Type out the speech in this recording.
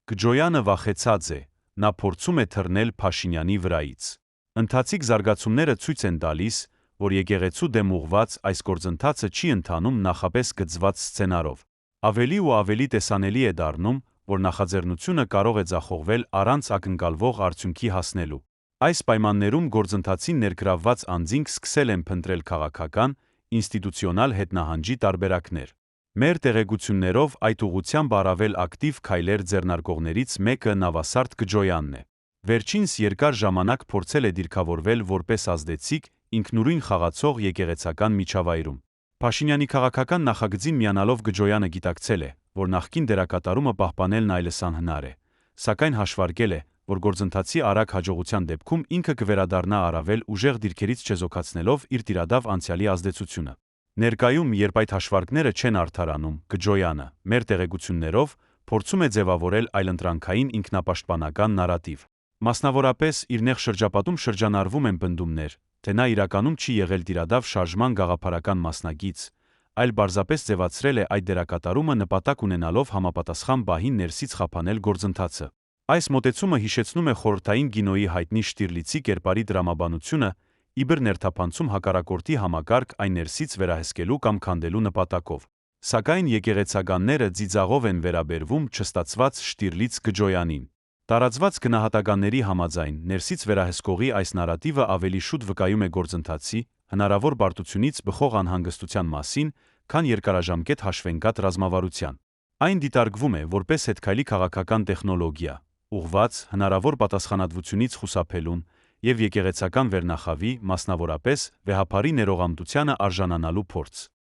Գջոյանը վախեցած է, նա փորձում է թռնել Փաշինյանի վրայից։ Ընթացիկ զարգացումները ցույց են տալիս, որ եկեղեցու դեմ ուղղված այս գործընթացը չի ընթանում նախապես գծված սցենարով։ Ավելի ու ավելի տեսանելի է դառնում, որ նախաձեռնությունը կարող է ձախողվել առանց ակնկալվող արդյունքի հասնելու։ Այս պայմաններում գործընթացին ներգրավված անձինք սկսել են փնտրել քաղաքական, ինստիտուցիոնալ հետնահանջի տարբերակներ։ Մեր տեղեկություններով այդ ուղղությամբ առավել ակտիվ քայլեր ձեռնարկողներից մեկը Նավասարդ Գջոյանն է։ Վերջինս երկար ժամանակ փորձել է դիրքավորվել որպես ազդեցիկ, ինքնուրույն խաղացող եկեղեցական միջավայրում։ Փաշինյանի քաղաքական նախագծին միանալով Գջոյանը գիտակցել է, որ նախկին դերակատարումը պահպանելն այլևս անհնար է, սակայն հաշվարկել է, որ գործընթացի արագ հաջողության դեպքում ինքը կվերադառնա առավել ուժեղ դիրքերից չեզոքացնելով իր տիրադավ անցյալի ազդեցությունը։ Ներկայում, երբ այդ հաշվարկները չեն արդարանում, Գջոյանը, մեր տեղեկություններով, փորձում է ձևավորել այլընտրանքային ինքնապաշտպանական նարատիվ։ Մասնավորապես, իր նեղ շրջապատում շրջանառվում են պնդումներ, թե նա իրականում չի եղել տիրադավ շարժման գաղափարական մասնակից, այլ պարզապես ձևացրել է այդ դերակատարումը նպատակ ունենալով համապատասխան բահին ներսից խափանել գործընթացը։ Այս մոտեցումը հիշեցնում է խորհրդային կինոյի հայտնի Շտիրլիցի կերպարի տրամաբանությունը, իբր ներթափանցում հակառակորդի համակարգ այն ներսից վերահսկելու կամ քանդելու նպատակով։ Սակայն եկեղեցականները ծիծաղով են վերաբերվում չստացված Շտիրլից Գջոյանին։ Տարածված գնահատականների համաձայն, ներսից վերահսկողի այս նարատիվը ավելի շուտ վկայում է գործընթացի հնարավոր բարդությունից բխող անհանգստության մասին, քան երկարաժամկետ հաշվենկատ ռազմավարության։ Այն դիտարկվում է որպես հետքայլի քաղաքական տեխնոլոգիա, ուղղված հնարավոր պատասխանատվությունից խուսափելուն և եկեղեցական վերնախավի, մասնավորապես վեհափարի ներողամտությանը արժանանալու փորձ։